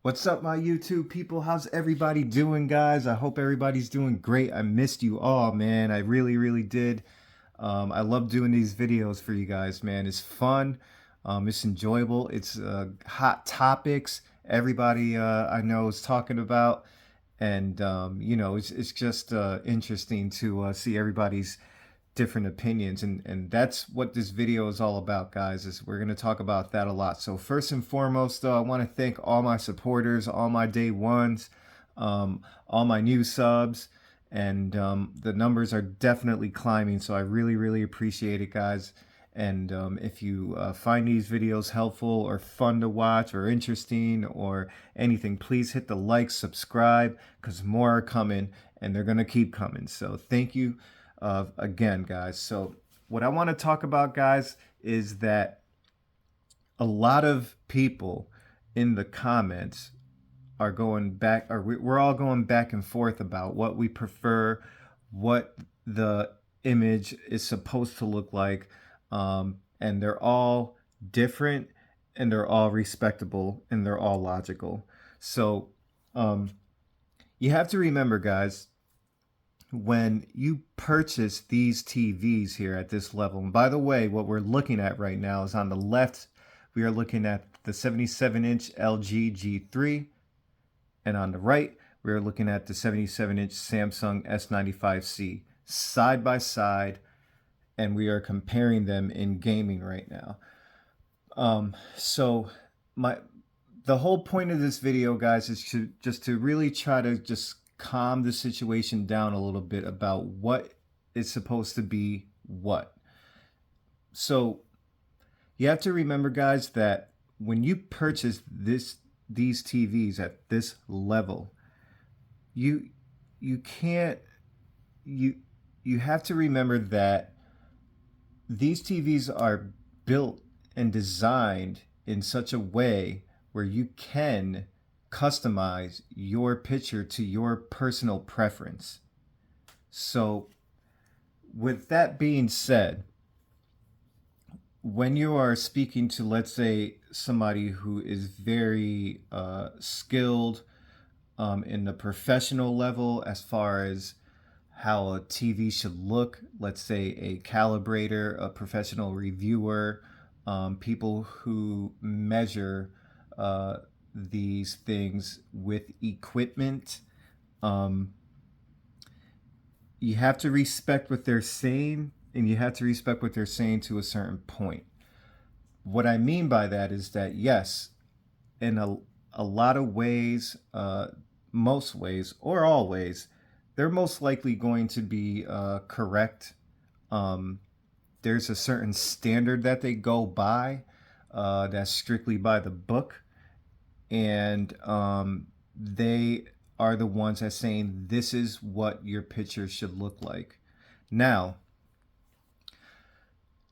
What's up, my YouTube people? How's everybody doing, guys? I hope everybody's doing great. I missed you all, man. I really did. I love doing these videos for you guys, man. It's fun. It's enjoyable. It's hot topics everybody I know is talking about. And, it's just interesting to see everybody's different opinions, and that's what this video is all about, guys. Is we're going to talk about that a lot. So first and foremost, I want to thank all my supporters, all my day ones, all my new subs, and the numbers are definitely climbing, so I really appreciate it, guys. And if you find these videos helpful or fun to watch or interesting or anything, please hit the like, subscribe, because more are coming and they're going to keep coming. So thank you again, guys. So what I want to talk about, guys, is that a lot of people in the comments are going back, or we're all going back and forth about what we prefer, what the image is supposed to look like. And they're all different, and they're all respectable, and they're all logical. So you have to remember, guys, when you purchase these TVs here at this level, and by the way, what we're looking at right now is on the left, we are looking at the 77-inch LG G3, and on the right, we are looking at the 77-inch Samsung S95C side by side, and we are comparing them in gaming right now. So the whole point of this video, guys, is to really try to just calm the situation down a little bit about what is supposed to be what. So you have to remember, guys, that when you purchase these TVs at this level, you have to remember that these TVs are built and designed in such a way where you can customize your picture to your personal preference. So with that being said, when you are speaking to, let's say, somebody who is very skilled in the professional level as far as how a TV should look, let's say a calibrator, a professional reviewer, people who measure these things with equipment, you have to respect what they're saying, and you have to respect what they're saying to a certain point. What I mean by that is that, yes, in a lot of ways, most ways, or all ways, they're most likely going to be correct. There's a certain standard that they go by, that's strictly by the book, and they are the ones that saying this is what your picture should look like. Now,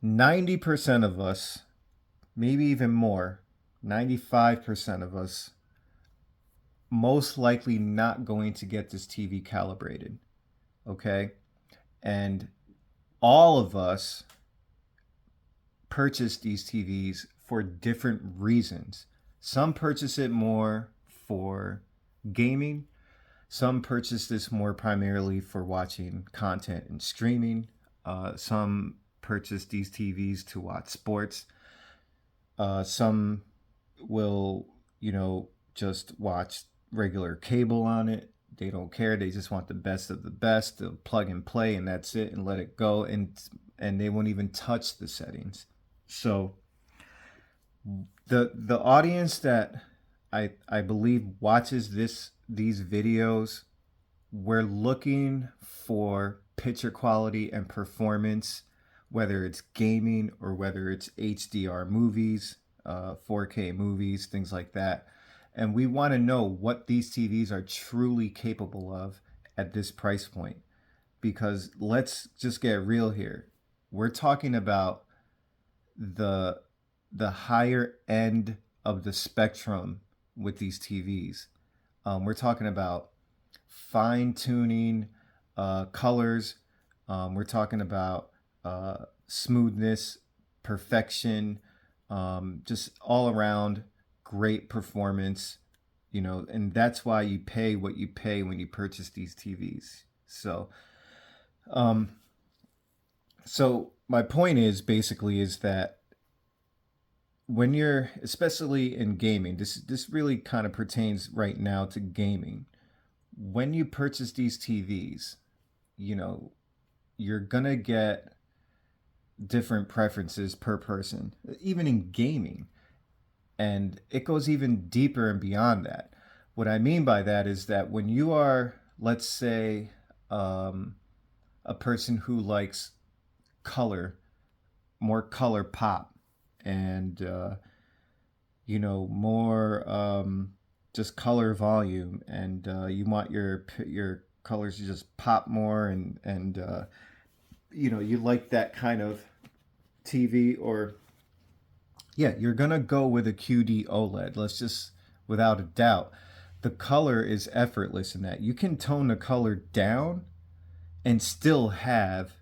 90% of us, maybe even more, 95% of us, most likely not going to get this TV calibrated, okay? And all of us purchase these TVs for different reasons. Some purchase it more for gaming. Some purchase this more primarily for watching content and streaming. Some purchase these TVs to watch sports. Some will, just watch regular cable on it. They don't care. They just want the best of the best. They'll plug and play, and that's it, and let it go. And they won't even touch the settings. So the audience that I believe watches these videos, we're looking for picture quality and performance, whether it's gaming or whether it's HDR movies, 4K movies, things like that. And we want to know what these TVs are truly capable of at this price point. Because let's just get real here. We're talking about the higher end of the spectrum with these TVs. We're talking about fine-tuning colors. We're talking about smoothness, perfection, just all around great performance, you know, and that's why you pay what you pay when you purchase these TVs. Um, so my point is basically is that when you're, especially in gaming, this really kind of pertains right now to gaming. When you purchase these TVs, you know, you're gonna get different preferences per person, even in gaming. And it goes even deeper and beyond that. What I mean by that is that when you are, let's say, um, a person who likes color, more color pop, and you know, more just color volume, and you want your colors to just pop more, and you know, you like that kind of TV, or yeah, you're gonna go with a QD OLED. Let's just, without a doubt, the color is effortless in that you can tone the color down and still have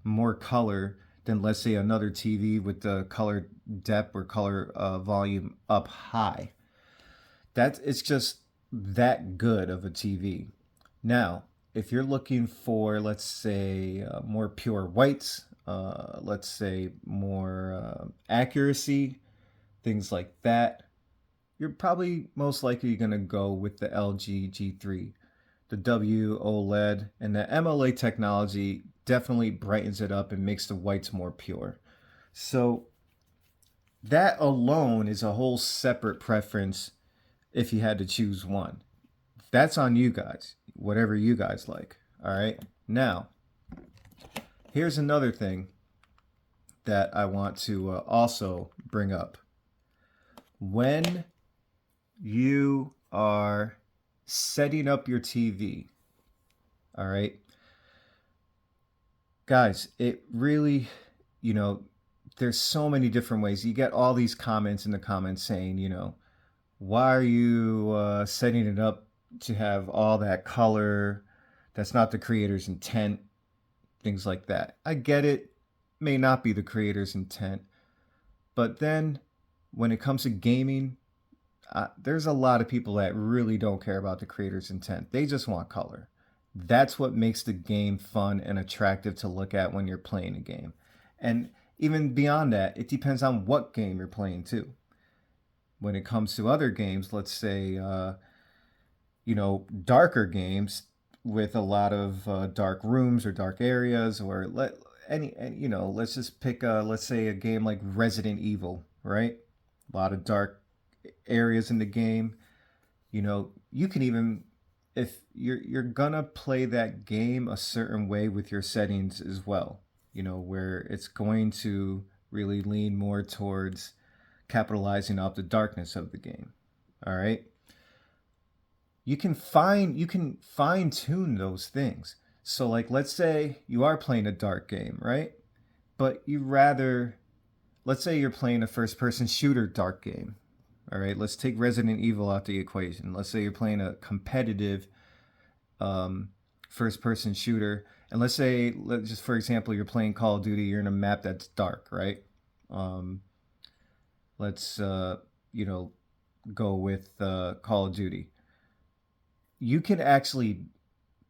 more color than, let's say, another TV with the color depth or color volume up high. That it's just that good of a TV. Now, if you're looking for, let's say, more pure whites, let's say more accuracy, things like that, you're probably most likely going to go with the LG G3. The W OLED and the MLA technology definitely brightens it up and makes the whites more pure. So that alone is a whole separate preference if you had to choose one. That's on you guys, whatever you guys like. All right. Now, here's another thing that I want to also bring up. When you are setting up your TV, all right, guys, it really, you know, there's so many different ways. You get all these comments in the comments saying, you know, why are you setting it up to have all that color? That's not the creator's intent. Things like that. I get it. May not be the creator's intent. But then when it comes to gaming, there's a lot of people that really don't care about the creator's intent. They just want color. That's what makes the game fun and attractive to look at when you're playing a game. And even beyond that, it depends on what game you're playing too. When it comes to other games, let's say, you know, darker games with a lot of dark rooms or dark areas, or you know, let's just pick let's say a game like Resident Evil, right? A lot of dark areas in the game. You know, you can even, if you're gonna play that game a certain way with your settings as well, you know, where it's going to really lean more towards capitalizing off the darkness of the game. All right. You can fine tune those things. So like, let's say you are playing a dark game, right? But you rather, let's say you're playing a first person shooter dark game. All right, let's take Resident Evil out the equation. Let's say you're playing a competitive first person shooter. And let's say, just for example, you're playing Call of Duty, you're in a map that's dark, right? Let's, you know, go with Call of Duty. You can actually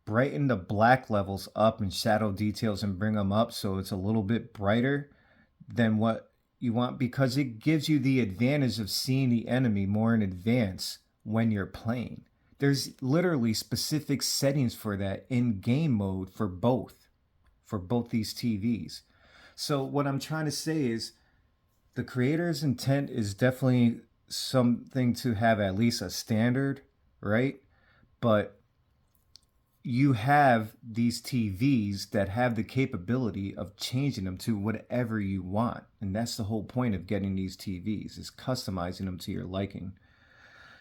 brighten the black levels up and shadow details and bring them up so it's a little bit brighter than what you want, because it gives you the advantage of seeing the enemy more in advance when you're playing. There's literally specific settings for that in game mode for both these TVs. So what I'm trying to say is the creator's intent is definitely something to have at least a standard, right? But you have these TVs that have the capability of changing them to whatever you want. And that's the whole point of getting these TVs, is customizing them to your liking.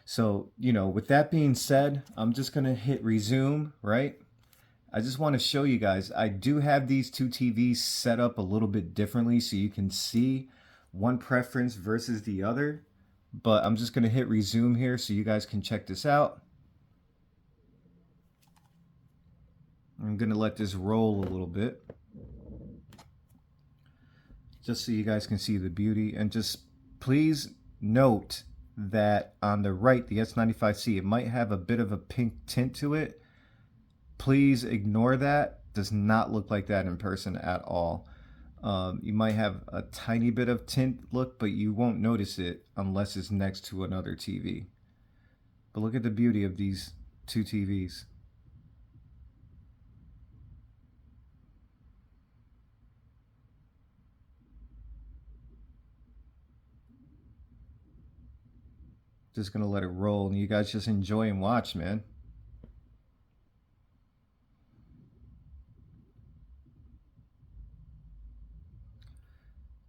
So, you know, with that being said, I'm just going to hit resume, right? I just want to show you guys, I do have these two TVs set up a little bit differently so you can see one preference versus the other. But I'm just going to hit resume here so you guys can check this out. I'm going to let this roll a little bit, just so you guys can see the beauty. And just please note that on the right, the S95C, it might have a bit of a pink tint to it. Please ignore that. Does not look like that in person at all. You might have a tiny bit of tint look, but you won't notice it unless it's next to another TV. But look at the beauty of these two TVs. Just gonna let it roll and you guys just enjoy and watch, man.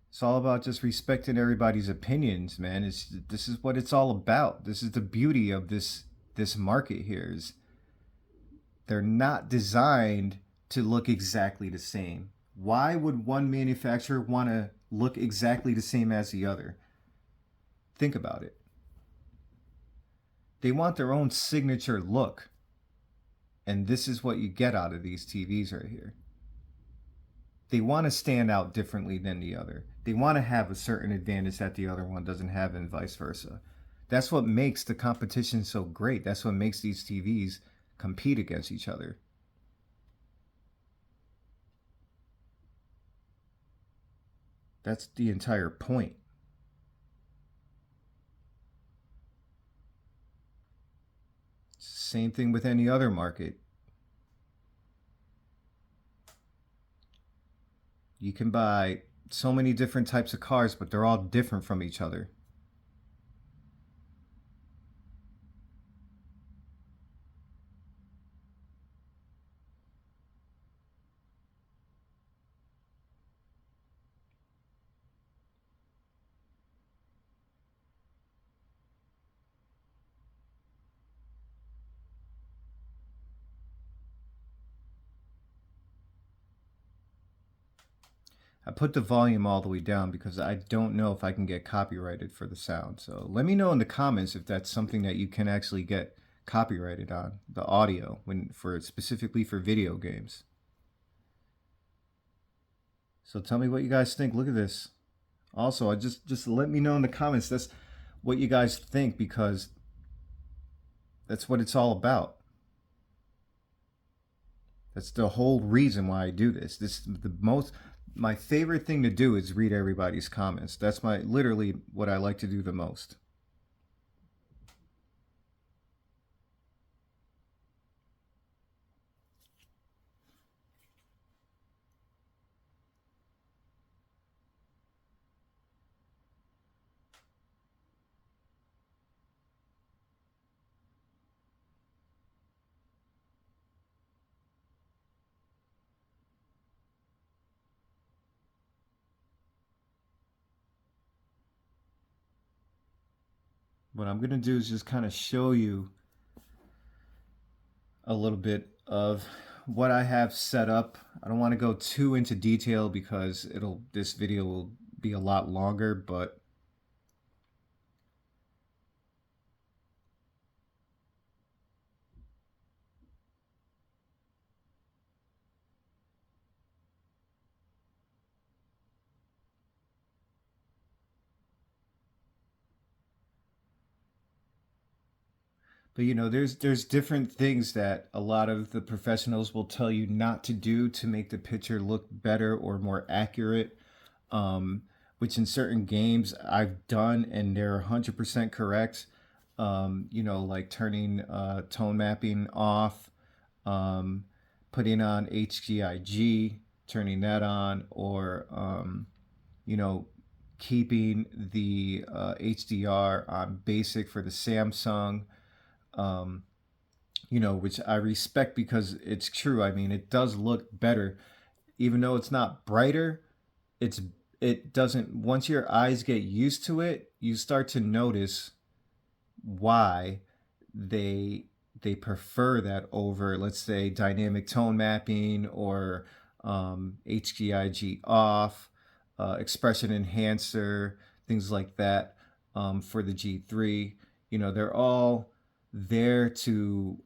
It's all about just respecting everybody's opinions, man. This is what it's all about. This is the beauty of this market here. Is they're not designed to look exactly the same. Why would one manufacturer want to look exactly the same as the other? Think about it. They want their own signature look. And this is what you get out of these TVs right here. They want to stand out differently than the other. They want to have a certain advantage that the other one doesn't have, and vice versa. That's what makes the competition so great. That's what makes these TVs compete against each other. That's the entire point. Same thing with any other market. You can buy so many different types of cars, but they're all different from each other. I put the volume all the way down because I don't know if I can get copyrighted for the sound. So let me know in the comments if that's something that you can actually get copyrighted on, the audio, when for specifically for video games. So tell me what you guys think. Look at this. Also, I just let me know in the comments that's what you guys think, because that's what it's all about. That's the whole reason why I do this. My favorite thing to do is read everybody's comments. That's literally what I like to do the most. What I'm going to do is just kind of show you a little bit of what I have set up. I don't want to go too into detail because this video will be a lot longer, but you know, there's different things that a lot of the professionals will tell you not to do to make the picture look better or more accurate, which in certain games I've done and they're 100% correct. You know, like turning tone mapping off, um, putting on HGIG, turning that on, or you know, keeping the HDR on basic for the Samsung. Um, you know, which I respect because it's true. I mean, it does look better, even though it's not brighter. It's it doesn't. Once your eyes get used to it, you start to notice why they they prefer that over, let's say, dynamic tone mapping or HGIG off, expression enhancer, things like that, for the G3. You know, they're all there to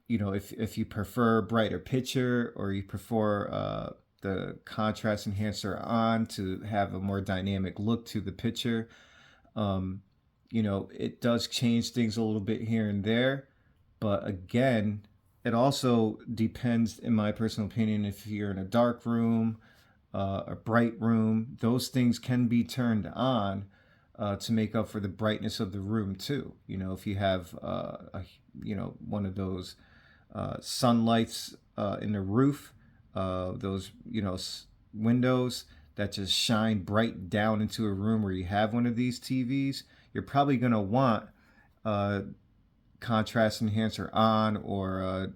you know, if you prefer brighter picture or you prefer the contrast enhancer on to have a more dynamic look to the picture. Um, you know, it does change things a little bit here and there. But again, it also depends, in my personal opinion, if you're in a dark room, a bright room, those things can be turned on to make up for the brightness of the room too. You know, if you have one of those sunlights in the roof, those windows that just shine bright down into a room where you have one of these TVs, you're probably going to want uh, contrast enhancer on, or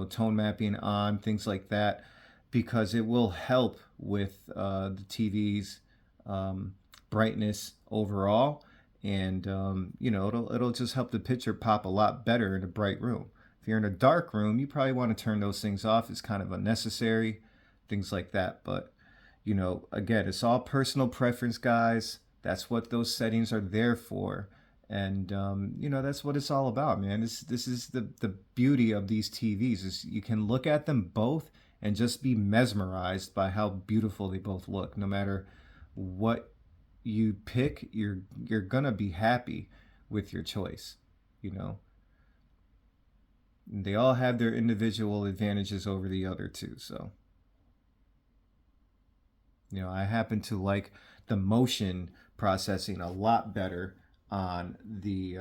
tone mapping on, things like that, because it will help with the TV's brightness overall, and it'll just help the picture pop a lot better in a bright room. If you're in a dark room, you probably want to turn those things off. It's kind of unnecessary, things like that. But again, it's all personal preference, guys. That's what those settings are there for. And that's what it's all about, man. This is the beauty of these TVs, is you can look at them both and just be mesmerized by how beautiful they both look. No matter what you pick, you're gonna be happy with your choice. You know, they all have their individual advantages over the other two. So I happen to like the motion processing a lot better on the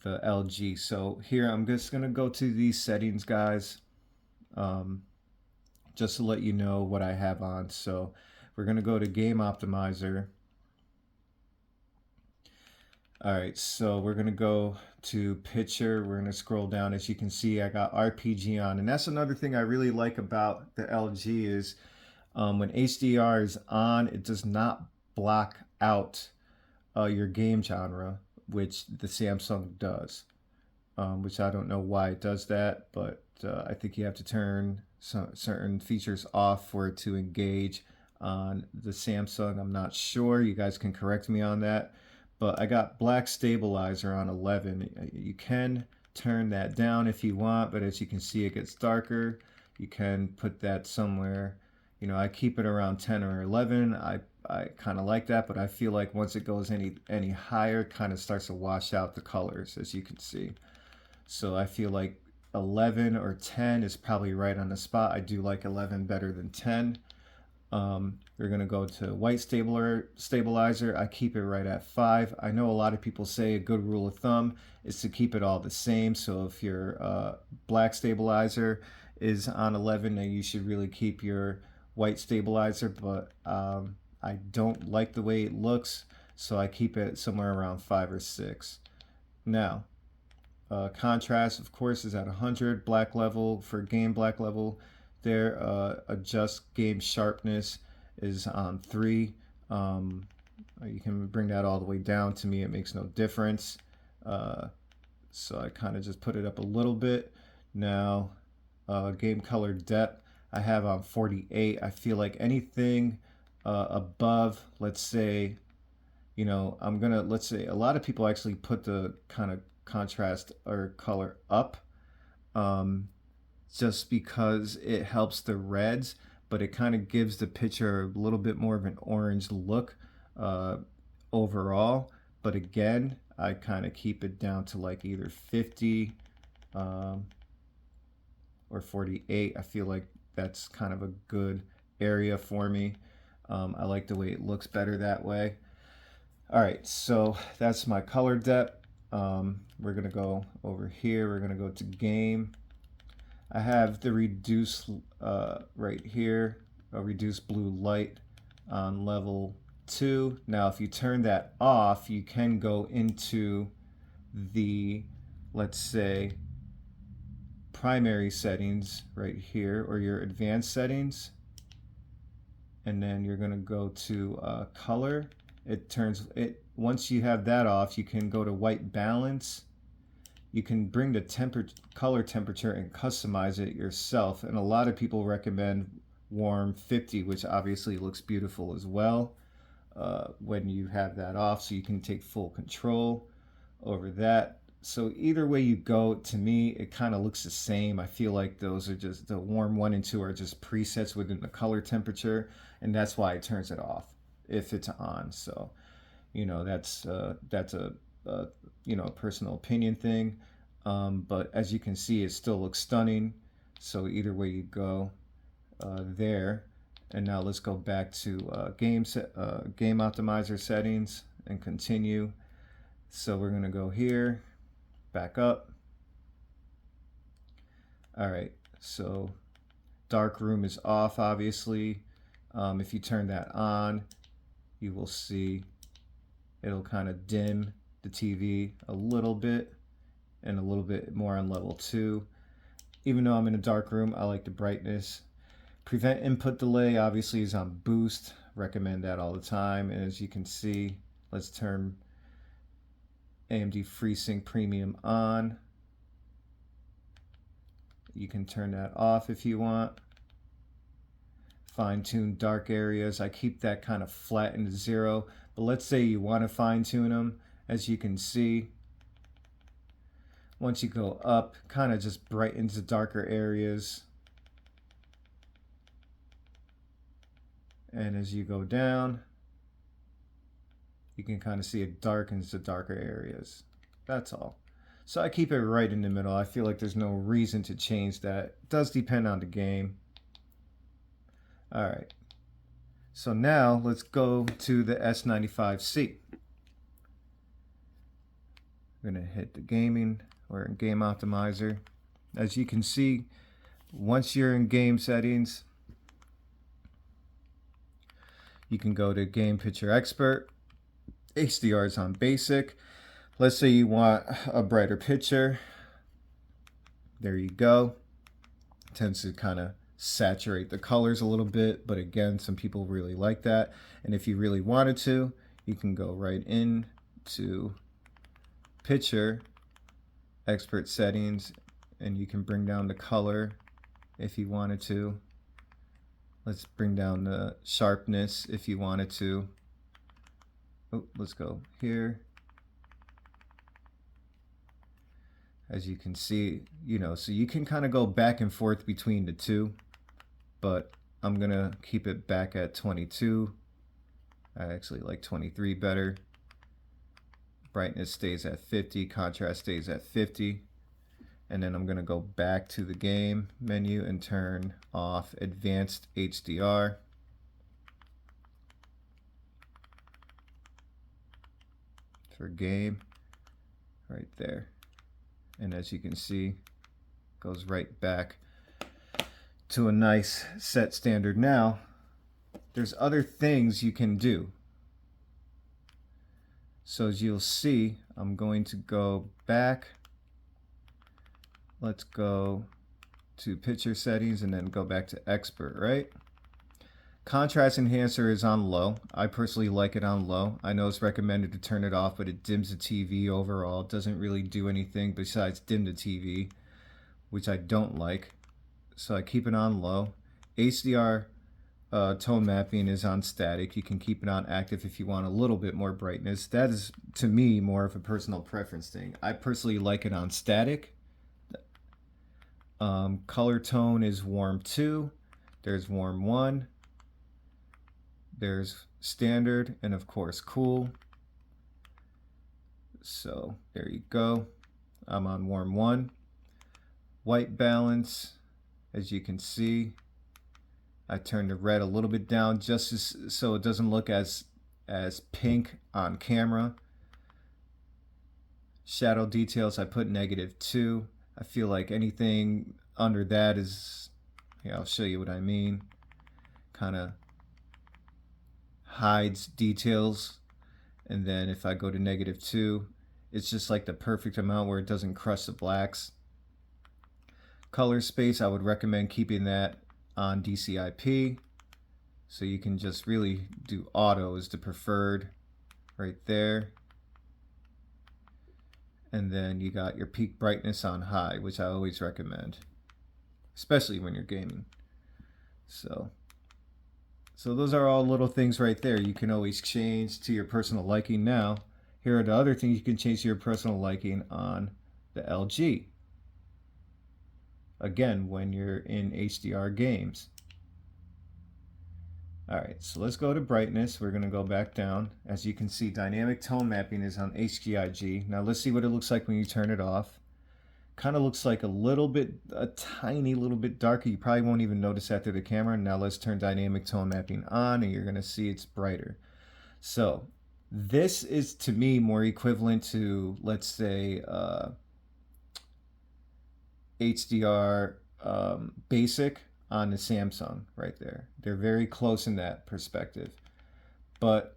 LG. So here I'm just gonna go to these settings, guys, just to let you know what I have on. So we're gonna go to Game Optimizer. All right, so we're gonna go to Picture. We're gonna scroll down. As you can see, I got RPG on, and that's another thing I really like about the LG is when HDR is on, it does not block out your game genre, which the Samsung does, which I don't know why it does that, but I think you have to turn certain features off for it to engage on the Samsung. I'm not sure. You guys can correct me on that. But I got black stabilizer on 11. You can turn that down if you want, but as you can see, it gets darker. You can put that somewhere. I keep it around 10 or 11. I kind of like that, but I feel like once it goes any higher, it kind of starts to wash out the colors, as you can see. So I feel like 11 or 10 is probably right on the spot. I do like 11 better than 10. We're going to go to white stabilizer. I keep it right at 5. I know a lot of people say a good rule of thumb is to keep it all the same. So if your black stabilizer is on 11, then you should really keep your white stabilizer. But I don't like the way it looks, so I keep it somewhere around 5 or 6. Now, contrast, of course, is at 100. Black level, for game black level, there. Adjust game sharpness is on 3. You can bring that all the way down. To me, it makes no difference. So I kind of just put it up a little bit. Now, game color depth, I have on 48. I feel like anything above, let's say, let's say a lot of people actually put the kind of contrast or color up just because it helps the reds, but it kind of gives the picture a little bit more of an orange look overall. But again, I kind of keep it down to like either 50 or 48. I feel like that's kind of a good area for me. I like the way it looks better that way. All right, so that's my color depth. We're gonna go over here. We're gonna go to game. I have the reduce right here, a reduce blue light on level 2. Now, if you turn that off, you can go into the, let's say, primary settings right here, or your advanced settings, and then you're going to go to color. Once you have that off, you can go to white balance. You can bring the color temperature and customize it yourself, and a lot of people recommend warm 50, which obviously looks beautiful as well when you have that off, so you can take full control over that. So either way you go, to me, it kind of looks the same. I feel like those are just, the warm 1 and 2 are just presets within the color temperature, and that's why it turns it off if it's on. So, You know, that's a you know, personal opinion thing. But as you can see, it still looks stunning. So either way you go, there. And now let's go back to game optimizer settings and continue. So we're gonna go here, back up. All right, so dark room is off, obviously. If you turn that on, you will see it'll kind of dim the TV a little bit and a little bit more on level 2. Even though I'm in a dark room, I like the brightness. Prevent input delay obviously is on boost. Recommend that all the time. And as you can see, let's turn AMD FreeSync Premium on. You can turn that off if you want. Fine-tune dark areas. I keep that kind of flattened to 0. But let's say you want to fine-tune them. As you can see, once you go up, kind of just brightens the darker areas. And as you go down, you can kind of see it darkens the darker areas. That's all. So I keep it right in the middle. I feel like there's no reason to change that. It does depend on the game. All right. So now let's go to the S95C. I'm going to hit the gaming or in game optimizer. As you can see, once you're in game settings, you can go to game picture expert. HDR is on basic. Let's say you want a brighter picture. There you go. It tends to kind of saturate the colors a little bit, but again, some people really like that. And if you really wanted to, you can go right in to picture expert settings and you can bring down the color if you wanted to. Let's bring down the sharpness if you wanted to. Oh, let's go here. As you can see, you know, so you can kind of go back and forth between the two, but I'm gonna keep it back at 22. I actually like 23 better. Brightness stays at 50, contrast stays at 50. And then I'm gonna go back to the game menu and turn off advanced HDR. For game, right there. And as you can see, goes right back to a nice set standard. Now, there's other things you can do. So as you'll see, I'm going to go back. Let's go to picture settings and then go back to expert, right? Contrast enhancer is on low. I personally like it on low. I know it's recommended to turn it off, but it dims the TV overall. It doesn't really do anything besides dim the TV, which I don't like. So I keep it on low. HDR tone mapping is on static. You can keep it on active if you want a little bit more brightness. That is, to me, more of a personal preference thing. I personally like it on static. Color tone is warm 2. There's warm 1. There's standard, and of course cool. So there you go. I'm on warm 1. White balance, as you can see, I turned the red a little bit down just so it doesn't look as pink on camera. Shadow details, I put -2. I feel like anything under that is, yeah, I'll show you what I mean. Kind of hides details. And then if I go to -2, it's just like the perfect amount where it doesn't crush the blacks. Color space, I would recommend keeping that on DCIP. So you can just really do auto is the preferred right there. And then you got your peak brightness on high, which I always recommend, especially when you're gaming. So those are all little things right there. You can always change to your personal liking. Now, here are the other things you can change to your personal liking on the LG. Again, when you're in HDR games. All right, so let's go to brightness. We're gonna go back down. As you can see, dynamic tone mapping is on HGIG. Now let's see what it looks like when you turn it off. Kind of looks like a tiny little bit darker. You probably won't even notice that through the camera. Now let's turn dynamic tone mapping on and you're gonna see it's brighter. So this is to me more equivalent to, let's say, HDR basic on the Samsung right there. They're very close in that perspective. But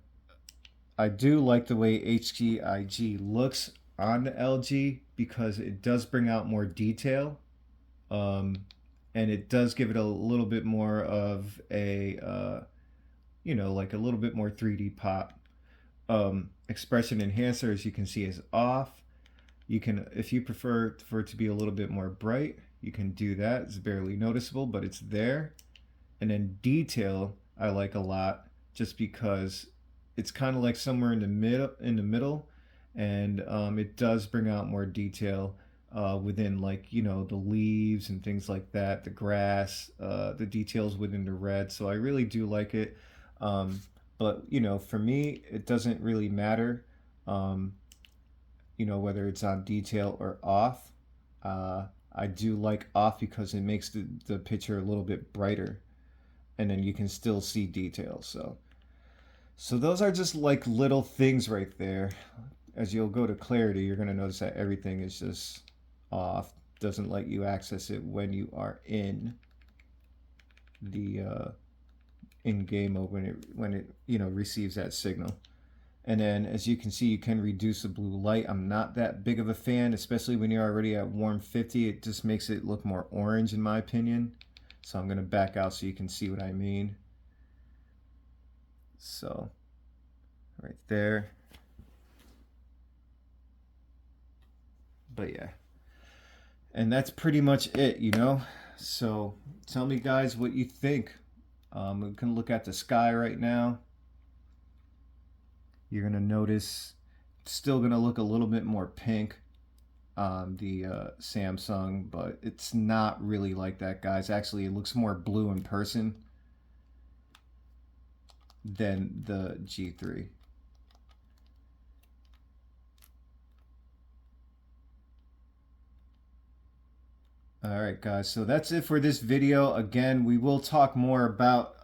I do like the way HGIG looks on the LG because it does bring out more detail, and it does give it a little bit more of a, like a little bit more 3D pop. Expression enhancer, as you can see, is off. You can, if you prefer for it to be a little bit more bright, you can do that. It's barely noticeable, but it's there. And then detail, I like a lot, just because it's kind of like somewhere in the middle, and it does bring out more detail within, like, the leaves and things like that, the grass, the details within the red. So I really do like it. But for me, it doesn't really matter. Whether it's on detail or off. I do like off because it makes the picture a little bit brighter, and then you can still see details. So those are just like little things right there. As you'll go to clarity, you're going to notice that everything is just off. Doesn't let you access it when you are in the in game mode when it receives that signal. And then, as you can see, you can reduce the blue light. I'm not that big of a fan, especially when you're already at warm 50. It just makes it look more orange, in my opinion. So I'm going to back out so you can see what I mean. So, right there. But yeah. And that's pretty much it. So, tell me, guys, what you think. We can look at the sky right now. You're going to notice it's still going to look a little bit more pink on the Samsung, but it's not really like that, guys. Actually, it looks more blue in person than the G3. All right, guys, so that's it for this video. Again, we will talk more about,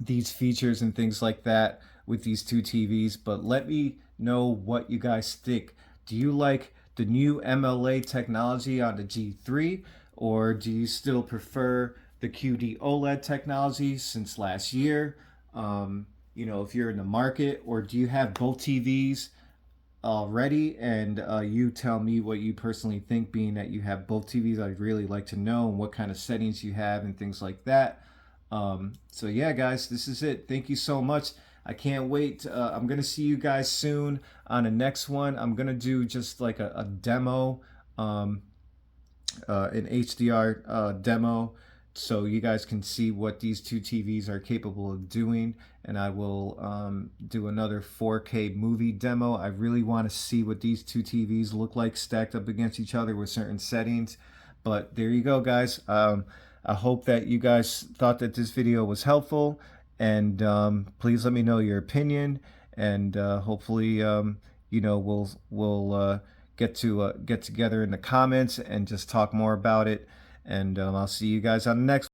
these features and things like that with these two TVs, but let me know what you guys think. Do you like the new MLA technology on the G3, or do you still prefer the QD OLED technology since last year? If you're in the market, or do you have both TVs already? And you tell me what you personally think, being that you have both TVs. I'd really like to know, and what kind of settings you have and things like that. So yeah, guys, this is it. Thank you so much. I can't wait. I'm going to see you guys soon on the next one. I'm going to do just like a demo, an HDR demo, so you guys can see what these two TVs are capable of doing. And I will do another 4K movie demo. I really want to see what these two TVs look like stacked up against each other with certain settings. But there you go, guys. I hope that you guys thought that this video was helpful, and please let me know your opinion, and hopefully we'll get together in the comments and just talk more about it, and I'll see you guys on the next